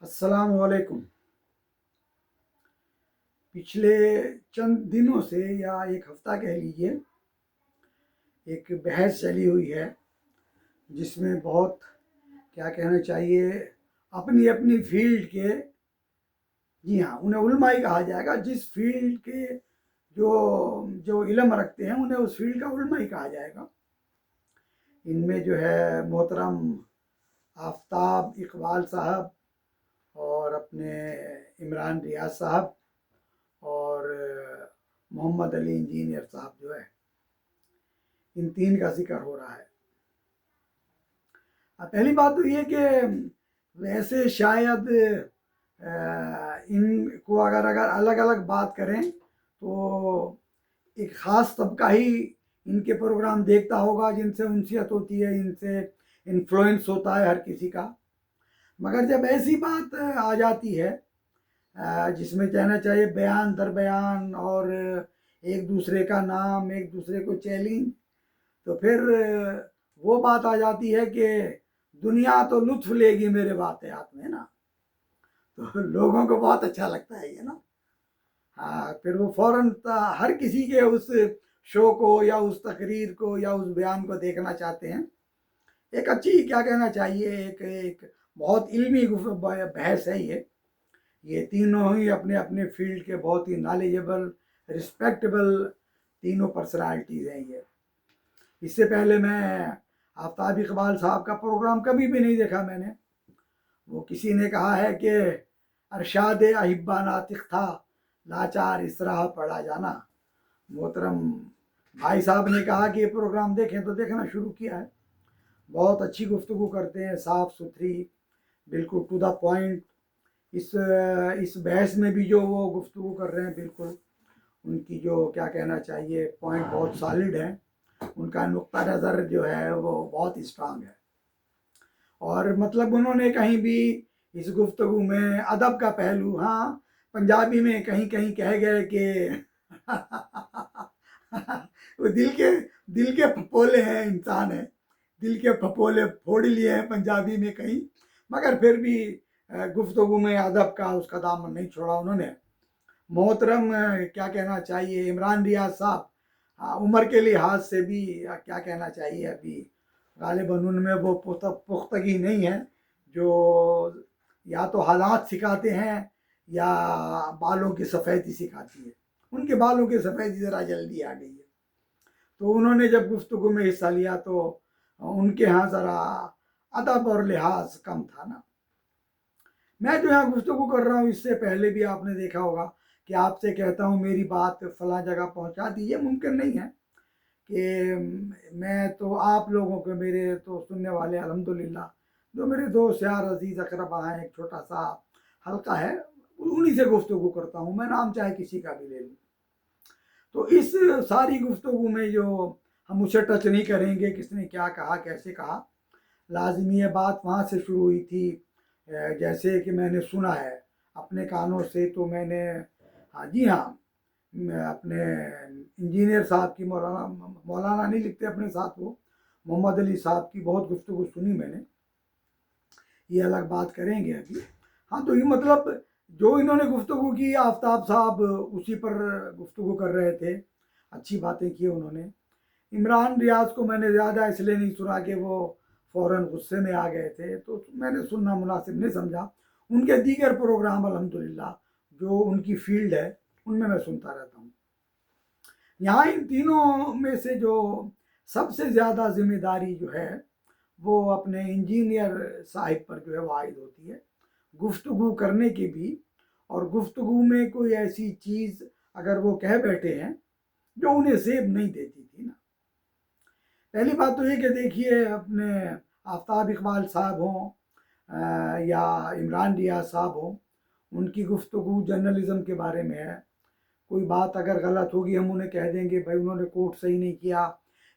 السلام علیکم۔ پچھلے چند دنوں سے یا ایک ہفتہ کہہ لیجئے ایک بحث چلی ہوئی ہے جس میں بہت کیا کہنا چاہیے اپنی اپنی فیلڈ کے، جی ہاں انہیں علماء ہی کہا جائے گا، جس فیلڈ کے جو جو علم رکھتے ہیں انہیں اس فیلڈ کا علماء ہی کہا جائے گا۔ ان میں جو ہے محترم آفتاب اقبال صاحب اور اپنے عمران ریاض صاحب اور محمد علی انجینئر صاحب جو ہے، ان تین کا ذکر ہو رہا ہے۔ پہلی بات تو یہ کہ ویسے شاید ان کو اگر الگ الگ بات کریں تو ایک خاص طبقہ ہی ان کے پروگرام دیکھتا ہوگا، جن سے انسیت ہوتی ہے، ان سے انفلوئنس ہوتا ہے ہر کسی کا۔ مگر جب ایسی بات آ جاتی ہے جس میں کہنا چاہیے بیان در بیان اور ایک دوسرے کا نام، ایک دوسرے کو چیلنج، تو پھر وہ بات آ جاتی ہے کہ دنیا تو لطف لے گی میرے واقعات میں نا، تو لوگوں کو بہت اچھا لگتا ہے یہ نا۔ ہاں، پھر وہ فوراً ہر کسی کے اس شو کو یا اس تقریر کو یا اس بیان کو دیکھنا چاہتے ہیں۔ ایک اچھی کیا کہنا چاہیے ایک بہت علمی بحث ہے یہ تینوں ہی اپنے اپنے فیلڈ کے بہت ہی نالجبل، رسپیکٹیبل تینوں پرسنالٹیز ہیں یہ۔ اس سے پہلے میں آفتاب اقبال صاحب کا پروگرام کبھی بھی نہیں دیکھا میں نے۔ وہ کسی نے کہا ہے کہ ارشاد احبا ناطق تھا، لاچار اس راہ پڑا جانا۔ محترم بھائی صاحب نے کہا کہ یہ پروگرام دیکھیں تو دیکھنا شروع کیا ہے۔ بہت اچھی گفتگو کرتے ہیں، صاف ستھری، بالکل ٹو دا پوائنٹ۔ اس بحث میں بھی جو وہ گفتگو کر رہے ہیں، بالکل ان کی جو کیا کہنا چاہیے پوائنٹ بہت سالڈ ہیں، ان کا نقطہ نظر جو ہے وہ بہت اسٹرانگ ہے۔ اور مطلب انہوں نے کہیں بھی اس گفتگو میں ادب کا پہلو، ہاں پنجابی میں کہیں کہیں کہہ گئے کہ وہ دل کے پھپولے ہیں، انسان ہے، دل کے پھپولے پھوڑ لیے ہیں پنجابی میں کہیں، مگر پھر بھی گفتگو میں ادب کا اس کا دامن نہیں چھوڑا انہوں نے۔ محترم کیا کہنا چاہیے عمران ریاض صاحب، عمر کے لحاظ سے بھی کیا کہنا چاہیے ابھی غالباً ان میں وہ پختگی نہیں ہے جو یا تو حالات سکھاتے ہیں یا بالوں کی سفیدی سکھاتی ہے۔ ان کے بالوں کی سفیدی ذرا جلدی آ گئی ہے، تو انہوں نے جب گفتگو میں حصہ لیا تو ان کے ہاں ذرا ادب اور لحاظ کم تھا نا۔ میں جو یہاں گفتگو کر رہا ہوں، اس سے پہلے بھی آپ نے دیکھا ہوگا کہ آپ سے کہتا ہوں میری بات فلاں جگہ پہنچا دی، یہ ممکن نہیں ہے کہ میں تو آپ لوگوں کے، میرے تو سننے والے الحمدللہ جو میرے دوست یار عزیز اقربا ہیں، ایک چھوٹا سا حلقہ ہے، انہی سے گفتگو کرتا ہوں، میں نام چاہے کسی کا بھی لے لوں۔ تو اس ساری گفتگو میں جو ہم اسے ٹچ نہیں کریں گے کس نے کیا کہا، کیسے کہا، لازمی یہ بات وہاں سے شروع ہوئی تھی جیسے کہ میں نے سنا ہے اپنے کانوں سے، تو میں نے جی ہاں اپنے انجینئر صاحب کی، مولانا نہیں لکھتے اپنے ساتھ، وہ محمد علی صاحب کی بہت گفتگو سنی میں نے، یہ الگ بات کریں گے ابھی۔ ہاں، تو یہ مطلب جو انہوں نے گفتگو کی، آفتاب صاحب اسی پر گفتگو کر رہے تھے، اچھی باتیں کی انہوں نے۔ عمران ریاض کو میں نے زیادہ اس لیے نہیں سنا کہ وہ فوراً غصے میں آ گئے تھے، تو میں نے سننا مناسب نہیں سمجھا۔ ان کے دیگر پروگرام الحمدللہ جو ان کی فیلڈ ہے ان میں سنتا رہتا ہوں۔ یہاں ان تینوں میں سے جو سب سے زیادہ ذمہ داری جو ہے وہ اپنے انجینئر صاحب پر جو ہے وہ عائد ہوتی ہے، گفتگو کرنے کی بھی، اور گفتگو میں کوئی ایسی چیز اگر وہ کہہ بیٹھے ہیں جو انہیں زیب نہیں دیتی تھی نا۔ پہلی بات تو یہ کہ دیکھیے اپنے آفتاب اقبال صاحب ہوں یا عمران ریاض صاحب ہوں، ان کی گفتگو جرنلزم کے بارے میں ہے۔ کوئی بات اگر غلط ہوگی ہم انہیں کہہ دیں گے بھائی انہوں نے کوٹ صحیح نہیں کیا،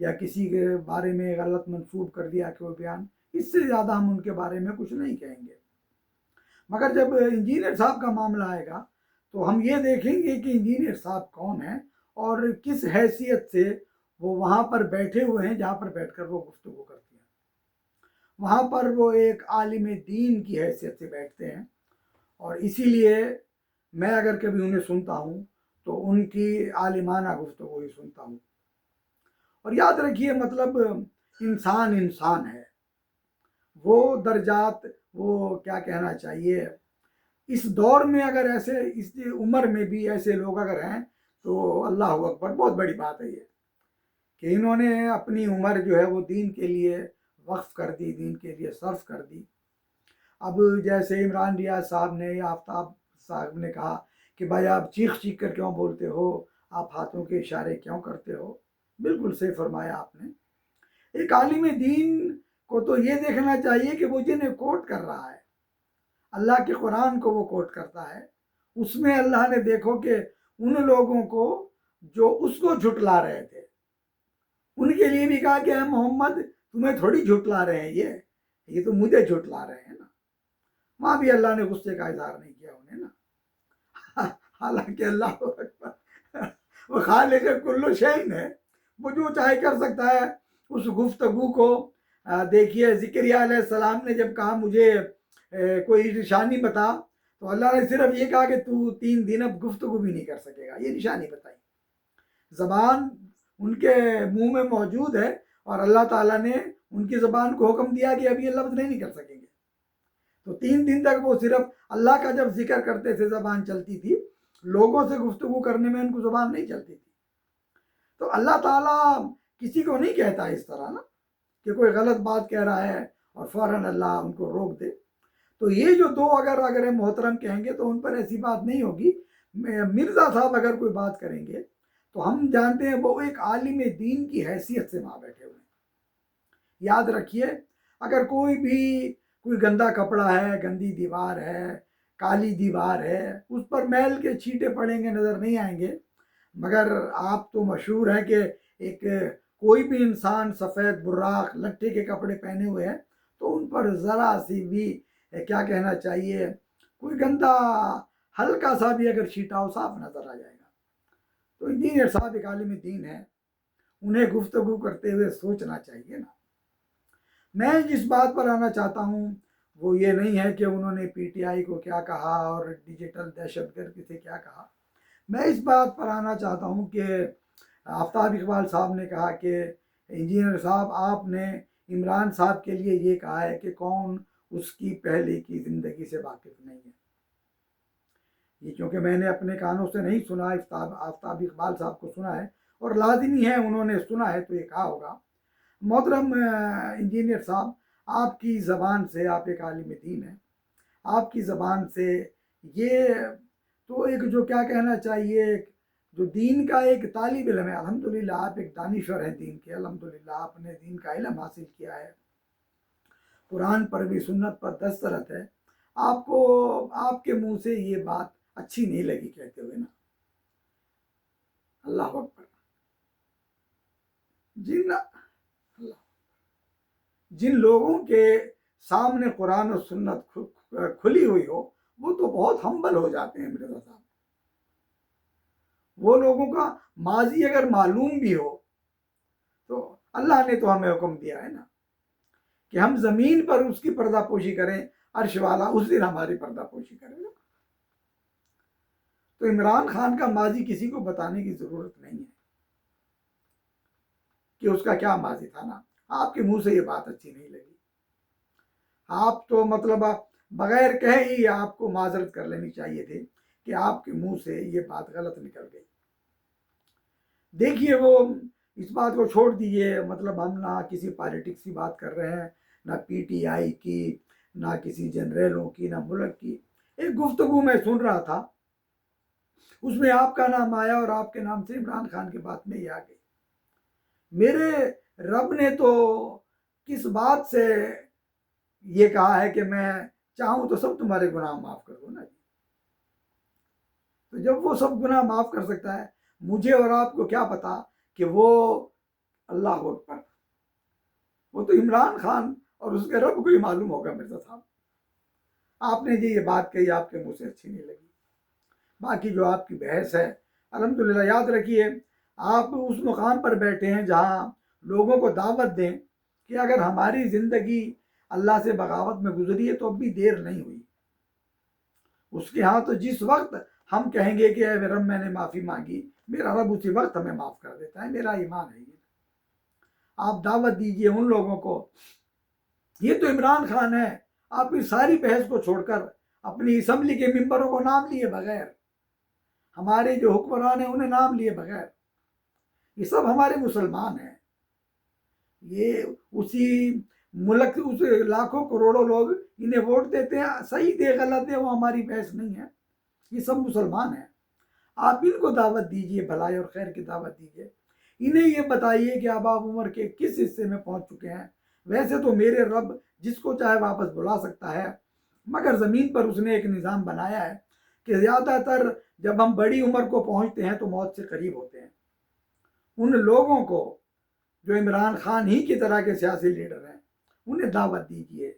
یا کسی کے بارے میں غلط منسوب کر دیا کوئی بیان، اس سے زیادہ ہم ان کے بارے میں کچھ نہیں کہیں گے۔ مگر جب انجینئر صاحب کا معاملہ آئے گا تو ہم یہ دیکھیں گے کہ انجینئر صاحب کون ہیں اور کس حیثیت سے وہ وہاں پر بیٹھے ہوئے ہیں جہاں پر بیٹھ کر وہ گفتگو کرتے ہیں۔ وہاں پر وہ ایک عالم دین کی حیثیت سے بیٹھتے ہیں، اور اسی لیے میں اگر کبھی انہیں سنتا ہوں تو ان کی عالمانہ گفتگو ہی سنتا ہوں. اور یاد رکھیے مطلب انسان انسان ہے، وہ درجات، وہ کیا کہنا چاہیے، اس دور میں اگر ایسے، اس عمر میں بھی ایسے لوگ اگر ہیں تو اللہ اکبر، بہت بڑی بات ہے یہ کہ انہوں نے اپنی عمر جو ہے وہ دین کے لیے وقف کر دی، دین کے لیے صرف کر دی. اب جیسے عمران ریاض صاحب نے یا آفتاب صاحب نے کہا کہ بھائی آپ چیخ چیخ کر کیوں بولتے ہو، آپ ہاتھوں کے اشارے کیوں کرتے ہو، بالکل صحیح فرمایا آپ نے. ایک عالم دین کو تو یہ دیکھنا چاہیے کہ وہ جنہیں کوٹ کر رہا ہے، اللہ کے قرآن کو وہ کوٹ کرتا ہے، اس میں اللہ نے دیکھو کہ ان لوگوں کو جو اس کو جھٹلا رہے تھے ان کے لیے بھی کہا کہ اے محمد تمہیں تھوڑی جھٹلا رہے ہیں، یہ تو مجھے جھٹلا رہے ہیں نا. وہاں بھی اللہ نے غصے کا اظہار نہیں کیا انہیں نا. حالانکہ اللہ اکبر، وہ خالق کل شیء ہے، وہ جو چاہے کر سکتا ہے. اس گفتگو کو دیکھیے، زکریا علیہ السلام نے جب کہا مجھے کوئی نشانی بتا، تو اللہ نے صرف یہ کہا کہ تو 3 دن اب گفتگو بھی نہیں کر سکے گا، یہ نشانی بتائی. زبان ان کے منہ میں موجود ہے اور اللہ تعالیٰ نے ان کی زبان کو حکم دیا کہ اب یہ لفظ نہیں کر سکیں گے. تو 3 دن تک وہ صرف اللہ کا جب ذکر کرتے تھے زبان چلتی تھی، لوگوں سے گفتگو کرنے میں ان کو زبان نہیں چلتی تھی. تو اللہ تعالیٰ کسی کو نہیں کہتا اس طرح نا کہ کوئی غلط بات کہہ رہا ہے اور فوراً اللہ ان کو روک دے. تو یہ جو دو اگر محترم کہیں گے تو ان پر ایسی بات نہیں ہوگی. مرزا صاحب اگر کوئی بات کریں گے تو ہم جانتے ہیں وہ ایک عالم دین کی حیثیت سے وہاں بیٹھے ہوئے ہیں. یاد رکھیے، اگر کوئی گندا کپڑا ہے، گندی دیوار ہے، کالی دیوار ہے، اس پر میل کے چھینٹے پڑیں گے، نظر نہیں آئیں گے. مگر آپ تو مشہور ہے کہ ایک کوئی بھی انسان سفید براق لٹھے کے کپڑے پہنے ہوئے ہیں تو ان پر ذرا سی بھی کیا کہنا چاہیے، کوئی گندا ہلکا سا بھی اگر چھینٹا ہو صاف نظر آ جائے گا. تو انجینئر صاحب ایک عالم دین ہے، انہیں گفتگو کرتے ہوئے سوچنا چاہیے نا. میں جس بات پر آنا چاہتا ہوں وہ یہ نہیں ہے کہ انہوں نے پی ٹی آئی کو کیا کہا اور ڈیجیٹل دہشت گردی سے کیا کہا. میں اس بات پر آنا چاہتا ہوں کہ آفتاب اقبال صاحب نے کہا کہ انجینئر صاحب آپ نے عمران صاحب کے لیے یہ کہا ہے کہ کون اس کی پہلے کی زندگی سے واقف نہیں ہے. یہ کیونکہ میں نے اپنے کانوں سے نہیں سنا، آفتاب اقبال صاحب کو سنا ہے اور لازمی ہے انہوں نے سنا ہے تو یہ کہا ہوگا. محترم انجینئر صاحب، آپ کی زبان سے، آپ ایک عالم دین ہیں، آپ کی زبان سے یہ تو ایک جو کیا کہنا چاہیے، جو دین کا ایک طالب علم ہے، الحمدللہ آپ ایک دانشور ہیں دین کے، الحمدللہ آپ نے دین کا علم حاصل کیا ہے، قرآن پر بھی سنت پر دسترت ہے. آپ کو آپ کے منہ سے یہ بات اچھی نہیں لگی کہتے ہوئے نا. اللہ اکبر. جن لوگوں کے سامنے قرآن و سنت کھلی ہوئی ہو وہ تو بہت ہمبل ہو جاتے ہیں مرزا صاحب. وہ لوگوں کا ماضی اگر معلوم بھی ہو تو اللہ نے تو ہمیں حکم دیا ہے نا کہ ہم زمین پر اس کی پردہ پوشی کریں، عرش والا اس دن ہماری پردہ پوشی کرے گا. تو عمران خان کا ماضی کسی کو بتانے کی ضرورت نہیں ہے کہ اس کا کیا ماضی تھا نا. آپ کے منہ سے یہ بات اچھی نہیں لگی، آپ تو مطلب بغیر کہے ہی آپ کو معذرت کر لینی چاہیے تھی کہ آپ کے منہ سے یہ بات غلط نکل گئی. دیکھیے وہ اس بات کو چھوڑ دیجیے، مطلب ہم نہ کسی پالیٹکس کی بات کر رہے ہیں، نہ پی ٹی آئی کی، نہ کسی جنریلوں کی، نہ ملک کی. ایک گفتگو میں سن رہا تھا، اس میں آپ کا نام آیا اور آپ کے نام سے عمران خان کی بات میں یہ آ گئی. میرے رب نے تو کس بات سے یہ کہا ہے کہ میں چاہوں تو سب تمہارے گناہ معاف کر دوں نا. تو جب وہ سب گناہ معاف کر سکتا ہے، مجھے اور آپ کو کیا پتا کہ وہ اللہ اکبر، وہ تو عمران خان اور اس کے رب کو ہی معلوم ہوگا. مرزا صاحب آپ نے جی یہ بات کہی، آپ کے منہ سے اچھی نہیں لگی. باقی جو آپ کی بحث ہے، الحمدللہ یاد رکھیے آپ اس مقام پر بیٹھے ہیں جہاں لوگوں کو دعوت دیں کہ اگر ہماری زندگی اللہ سے بغاوت میں گزری ہے تو اب بھی دیر نہیں ہوئی. اس کے ہاں تو جس وقت ہم کہیں گے کہ اے رب میں نے معافی مانگی، میرا رب اسی وقت ہمیں معاف کر دیتا ہے، میرا ایمان ہے یہ۔ آپ دعوت دیجئے ان لوگوں کو، یہ تو عمران خان ہے، آپ اس ساری بحث کو چھوڑ کر اپنی اسمبلی کے ممبروں کو نام لیے بغیر، ہمارے جو حکمران ہیں انہیں نام لیے بغیر، یہ سب ہمارے مسلمان ہیں، یہ اسی ملک اس لاکھوں کروڑوں لوگ انہیں ووٹ دیتے ہیں، صحیح دے غلط ہے وہ ہماری بحث نہیں ہے، یہ سب مسلمان ہیں۔ آپ ان کو دعوت دیجئے، بھلائی اور خیر کی دعوت دیجئے، انہیں یہ بتائیے کہ اب آپ عمر کے کس حصے میں پہنچ چکے ہیں۔ ویسے تو میرے رب جس کو چاہے واپس بلا سکتا ہے، مگر زمین پر اس نے ایک نظام بنایا ہے کہ زیادہ تر جب ہم بڑی عمر کو پہنچتے ہیں تو موت سے قریب ہوتے ہیں۔ ان لوگوں کو جو عمران خان ہی کی طرح کے سیاسی لیڈر ہیں انہیں دعوت دیجیے،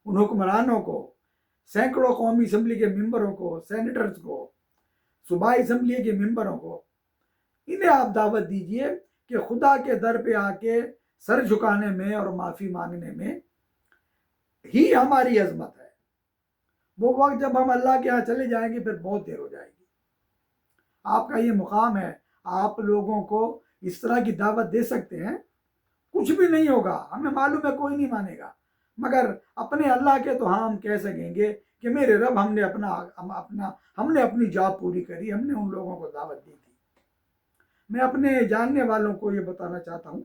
ان حکمرانوں کو، سینکڑوں قومی اسمبلی کے ممبروں کو، سینیٹرز کو، صوبائی اسمبلی کے ممبروں کو، انہیں آپ دعوت دیجیے کہ خدا کے در پہ آ کے سر جھکانے میں اور معافی مانگنے میں ہی ہماری عظمت ہے۔ وہ وقت جب ہم اللہ کے ہاں چلے جائیں گے پھر بہت دیر ہو جائے گی۔ آپ کا یہ مقام ہے، آپ لوگوں کو اس طرح کی دعوت دے سکتے ہیں، کچھ بھی نہیں ہوگا، ہمیں معلوم ہے کوئی نہیں مانے گا، مگر اپنے اللہ کے تو ہاں ہم کہہ سکیں گے کہ میرے رب ہم نے اپنی جاب پوری کری، ہم نے ان لوگوں کو دعوت دی تھی۔ میں اپنے جاننے والوں کو یہ بتانا چاہتا ہوں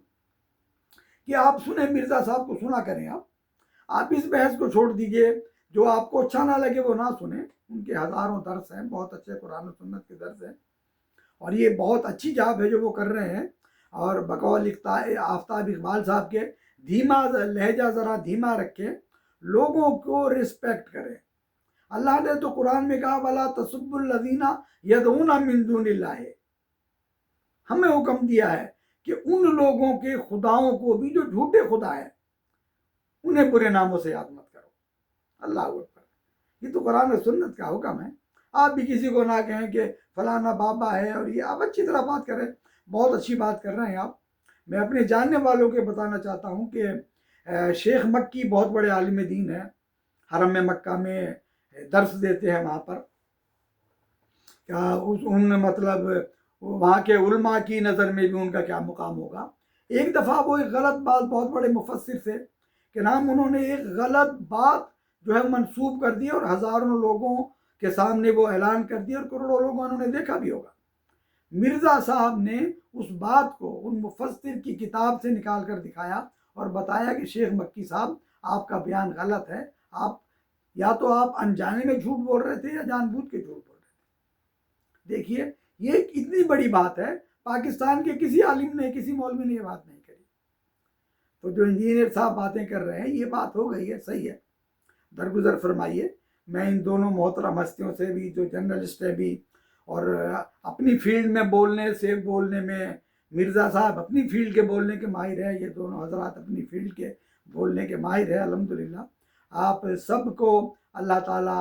کہ آپ سنیں، مرزا صاحب کو سنا کریں، آپ اس بحث کو چھوڑ دیجئے، جو آپ کو اچھا نہ لگے وہ نہ سنیں، ان کے ہزاروں درس ہیں، بہت اچھے قرآن و سنت کے درس ہیں، اور یہ بہت اچھی جاب ہے جو وہ کر رہے ہیں، اور بقول آفتاب اقبال صاحب کے دھیما لہجہ ذرا دھیما رکھے، لوگوں کو رسپیکٹ کریں۔ اللہ نے تو قرآن میں کہا وَلَا تَسُبُّوا الَّذِينَ يَدْعُونَ مِن دُونِ اللَّهِ، ہمیں حکم دیا ہے کہ ان لوگوں کے خداؤں کو بھی جو جھوٹے خدا ہیں انہیں برے ناموں سے یاد مت کرو۔ اللہ اکبر، یہ تو قرآن و سنت کا حکم ہے۔ آپ بھی کسی کو نہ کہیں کہ فلانا بابا ہے، اور یہ آپ اچھی طرح بات کریں، بہت اچھی بات کر رہے ہیں آپ۔ میں اپنے جاننے والوں کے بتانا چاہتا ہوں کہ شیخ مکی بہت بڑے عالم دین ہیں، حرم مکہ میں درس دیتے ہیں وہاں پر، مطلب وہاں کے علماء کی نظر میں بھی ان کا کیا مقام ہوگا۔ ایک دفعہ وہ ایک غلط بات بہت بڑے مفسر سے کہ نام انہوں نے ایک غلط بات جو ہے منسوب کر دی اور ہزاروں لوگوں کے سامنے وہ اعلان کر دیا اور کروڑوں لوگوں نے دیکھا بھی ہوگا۔ مرزا صاحب نے اس بات کو ان مفسر کی کتاب سے نکال کر دکھایا اور بتایا کہ شیخ مکی صاحب آپ کا بیان غلط ہے، آپ انجانے میں جھوٹ بول رہے تھے یا جان بوجھ کے جھوٹ بول رہے تھے۔ دیکھیے یہ اتنی بڑی بات ہے، پاکستان کے کسی عالم نے، کسی مولوی نے یہ بات نہیں کری۔ تو جو انجینئر صاحب باتیں کر رہے ہیں یہ بات ہو گئی ہے، صحیح ہے، درگزر فرمائیے۔ میں ان دونوں محترم ہستیوں سے بھی، جو جرنلسٹ ہیں بھی، اور اپنی فیلڈ میں بولنے میں مرزا صاحب اپنی فیلڈ کے بولنے کے ماہر ہیں، یہ دونوں حضرات اپنی فیلڈ کے بولنے کے ماہر ہیں، الحمدللہ۔ آپ سب کو اللہ تعالی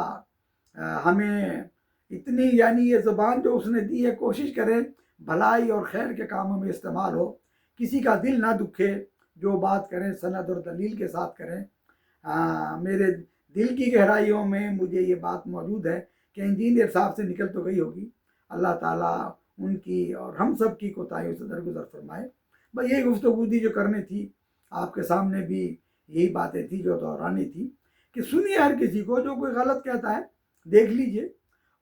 ہمیں اتنی، یعنی یہ زبان جو اس نے دی ہے، کوشش کریں بھلائی اور خیر کے کاموں میں استعمال ہو، کسی کا دل نہ دکھے، جو بات کریں سند اور دلیل کے ساتھ کریں۔ میرے دل کی گہرائیوں میں مجھے یہ بات موجود ہے کہ انجینئر صاحب سے نکل تو گئی ہوگی، اللہ تعالیٰ ان کی اور ہم سب کی کوتاہیوں سے درگزر فرمائے۔ بس یہی گفتگو تھی جو کرنی تھی، آپ کے سامنے بھی یہی باتیں تھی جو دہرانی تھی، کہ سنیے ہر کسی کو، جو کوئی غلط کہتا ہے دیکھ لیجئے،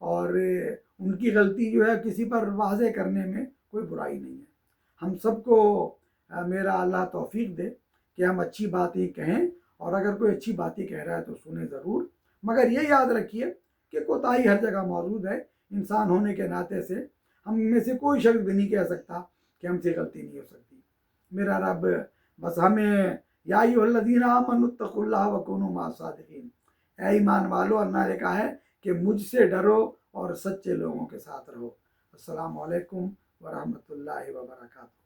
اور ان کی غلطی جو ہے کسی پر واضح کرنے میں کوئی برائی نہیں ہے۔ ہم سب کو میرا اللہ توفیق دے کہ ہم اچھی باتیں کہیں، اور اگر کوئی اچھی باتیں کہہ رہا ہے تو سنیں ضرور، مگر یہ یاد رکھیے کہ کوتاہی ہر جگہ موجود ہے، انسان ہونے کے ناطے سے ہم میں سے کوئی شخص بھی نہیں کہہ سکتا کہ ہم سے غلطی نہیں ہو سکتی۔ میرا رب بس ہمیں یا ایھا الذین آمنوا اتقوا اللہ وکونوا مع الصادقین، اے ایمان والو، اللہ نے کہا ہے کہ مجھ سے ڈرو اور سچے لوگوں کے ساتھ رہو۔ السلام علیکم ورحمۃ اللہ وبرکاتہ۔